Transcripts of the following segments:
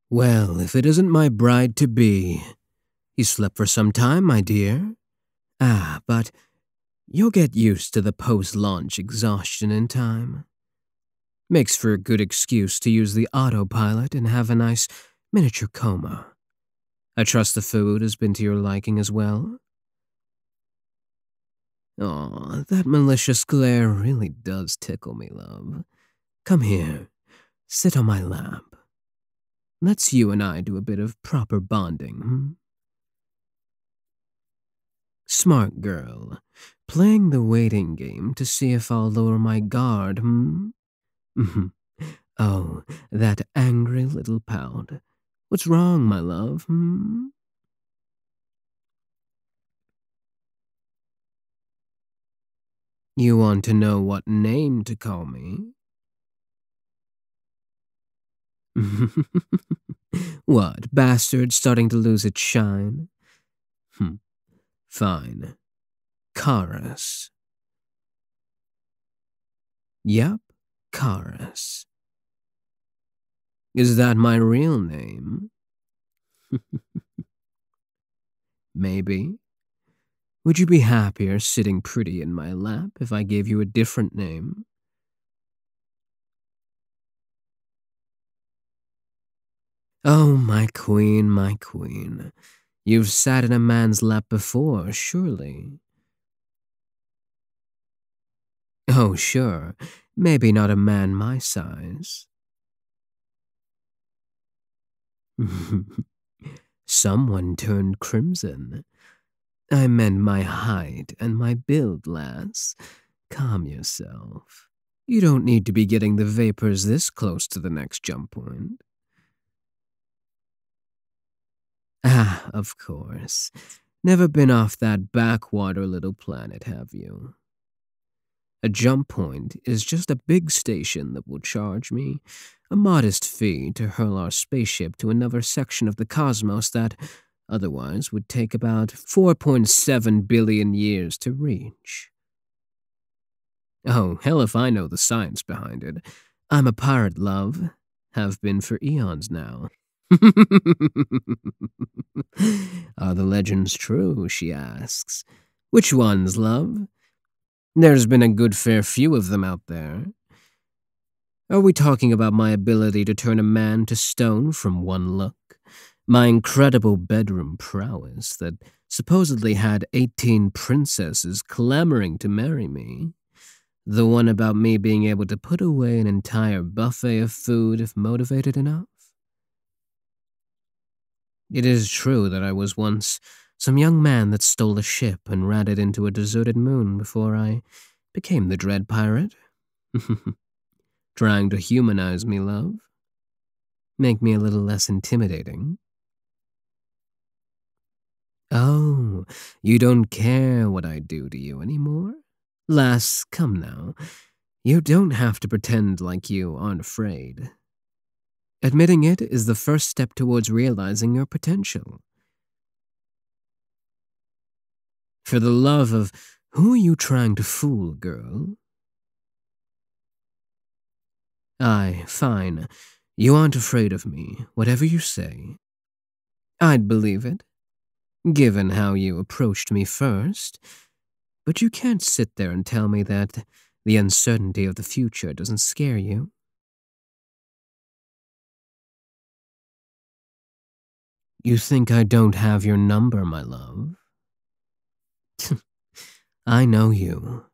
Well, if it isn't my bride-to-be. You slept for some time, my dear. But you'll get used to the post-launch exhaustion in time. Makes for a good excuse to use the autopilot and have a nice miniature coma. I trust the food has been to your liking as well. Aw, that malicious glare really does tickle me, love. Come here, sit on my lap. Let's you and I do a bit of proper bonding, Smart girl, playing the waiting game to see if I'll lower my guard, Oh, that angry little pout. What's wrong, my love, You want to know what name to call me? What, bastard starting to lose its shine? Fine. Karas. Yep, Karas. Is that my real name? Maybe. Would you be happier sitting pretty in my lap if I gave you a different name? Oh, my queen, my queen. You've sat in a man's lap before, surely. Oh, sure. Maybe not a man my size. Someone turned crimson. I meant my height and my build, lass. Calm yourself. You don't need to be getting the vapors this close to the next jump point. Of course. Never been off that backwater little planet, have you? A jump point is just a big station that will charge me a modest fee to hurl our spaceship to another section of the cosmos that otherwise would take about 4.7 billion years to reach. Oh, hell if I know the science behind it. I'm a pirate, love. Have been for eons now. Are the legends true, she asks. Which ones, love? There's been a good fair few of them out there. Are we talking about my ability to turn a man to stone from one look? My incredible bedroom prowess that supposedly had 18 princesses clamoring to marry me? The one about me being able to put away an entire buffet of food if motivated enough? It is true that I was once some young man that stole a ship and ran it into a deserted moon before I became the dread pirate. Trying to humanize me, love? Make me a little less intimidating? Oh, you don't care what I do to you anymore? Lass, come now. You don't have to pretend like you aren't afraid. Admitting it is the first step towards realizing your potential. For the love of who are you trying to fool, girl? Aye, fine. You aren't afraid of me, whatever you say. I'd believe it, given how you approached me first. But you can't sit there and tell me that the uncertainty of the future doesn't scare you. You think I don't have your number, my love? I know you.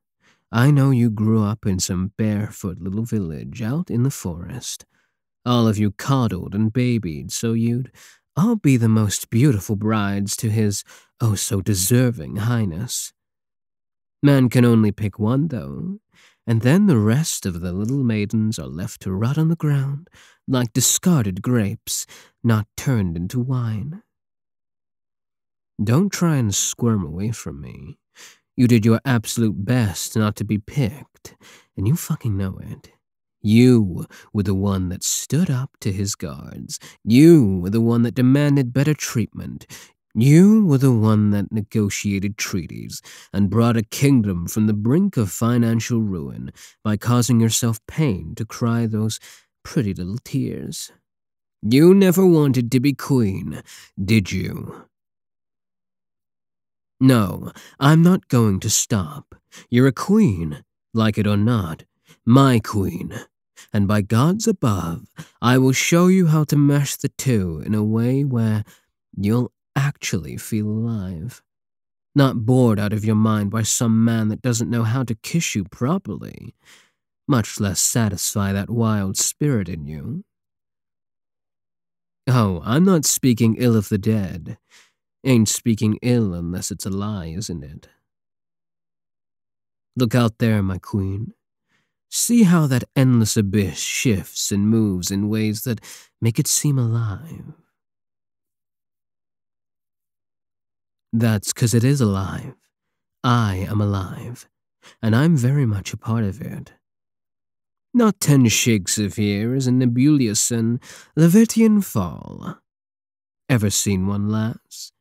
I know you grew up in some barefoot little village out in the forest. All of you coddled and babied so you'd all be the most beautiful brides to his oh so deserving highness. Man can only pick one, though, and then the rest of the little maidens are left to rot on the ground like discarded grapes, not turned into wine. Don't try and squirm away from me. You did your absolute best not to be picked, and you fucking know it. You were the one that stood up to his guards. You were the one that demanded better treatment. You were the one that negotiated treaties and brought a kingdom from the brink of financial ruin by causing yourself pain to cry those pretty little tears. You never wanted to be queen, did you? No, I'm not going to stop. You're a queen, like it or not. My queen. And by gods above, I will show you how to mesh the two in a way where you'll actually feel alive. Not bored out of your mind by some man that doesn't know how to kiss you properly, much less satisfy that wild spirit in you. Oh, I'm not speaking ill of the dead. Ain't speaking ill unless it's a lie, isn't it? Look out there, my queen. See how that endless abyss shifts and moves in ways that make it seem alive. That's 'cause it is alive. I am alive, and I'm very much a part of it. Not 10 shakes of years in nebulous and Levitian fall. Ever seen one, lass?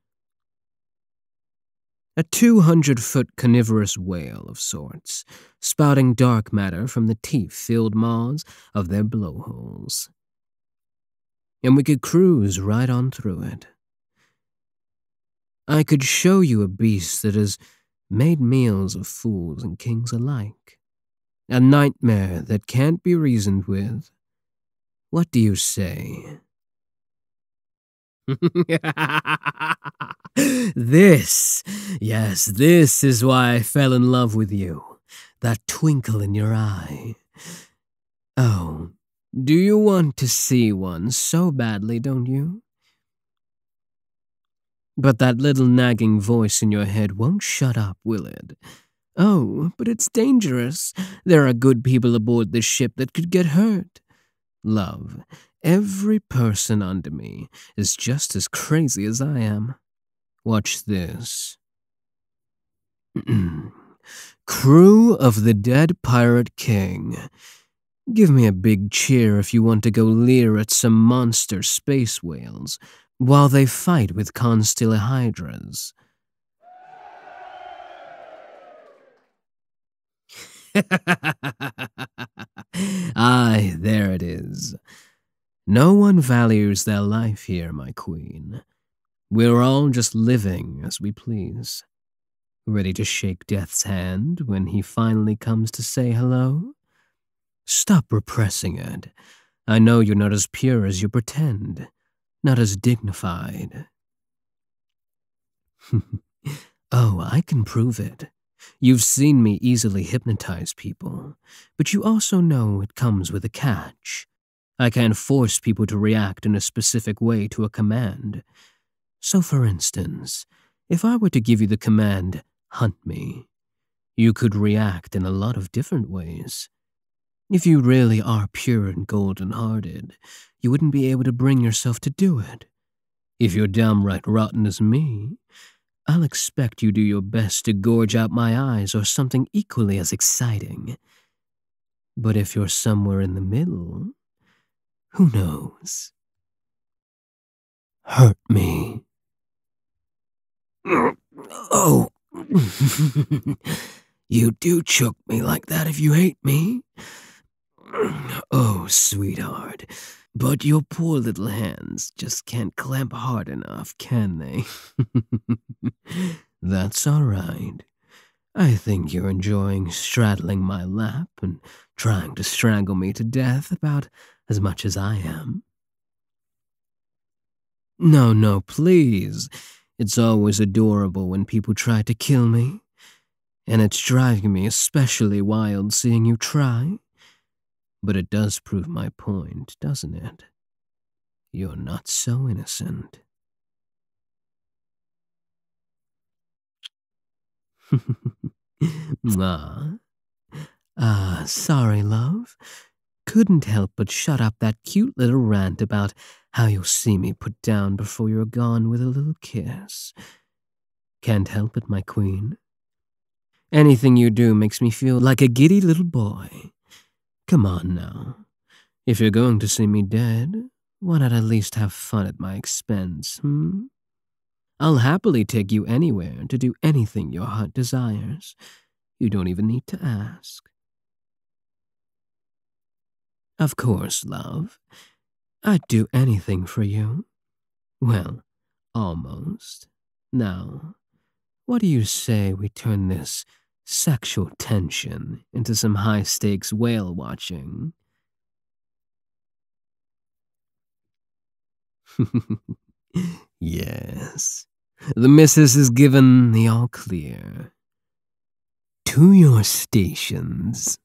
A 200-foot carnivorous whale of sorts, spouting dark matter from the teeth-filled maws of their blowholes. And we could cruise right on through it. I could show you a beast that has made meals of fools and kings alike. A nightmare that can't be reasoned with. What do you say? This is why I fell in love with you. That twinkle in your eye. Oh, do you want to see one so badly, don't you? But that little nagging voice in your head won't shut up, will it? Oh, but it's dangerous. There are good people aboard this ship that could get hurt. Love, every person under me is just as crazy as I am. Watch this. Crew of the Dead Pirate King. Give me a big cheer if you want to go leer at some monster space whales while they fight with constellihydras. Aye, there it is. No one values their life here, my queen. We're all just living as we please. Ready to shake death's hand when he finally comes to say hello? Stop repressing it. I know you're not as pure as you pretend, not as dignified. Oh, I can prove it. You've seen me easily hypnotize people, but you also know it comes with a catch. I can't force people to react in a specific way to a command. So for instance, if I were to give you the command, hunt me, you could react in a lot of different ways. If you really are pure and golden-hearted, you wouldn't be able to bring yourself to do it. If you're downright rotten as me, I'll expect you do your best to gorge out my eyes or something equally as exciting. But if you're somewhere in the middle, who knows? Hurt me. Oh. You do choke me like that if you hate me. Oh, sweetheart. But your poor little hands just can't clamp hard enough, can they? That's all right. I think you're enjoying straddling my lap and trying to strangle me to death about as much as I am. No, please. It's always adorable when people try to kill me. And it's driving me especially wild seeing you try. But it does prove my point, doesn't it? You're not so innocent. Sorry, love. Couldn't help but shut up that cute little rant about how you'll see me put down before you're gone with a little kiss. Can't help it, my queen. Anything you do makes me feel like a giddy little boy. Come on now. If you're going to see me dead, why not at least have fun at my expense, I'll happily take you anywhere to do anything your heart desires. You don't even need to ask. Of course, love. I'd do anything for you. Well, almost. Now, what do you say we turn this sexual tension into some high-stakes whale watching? Yes. The missus is given the all clear. To your stations.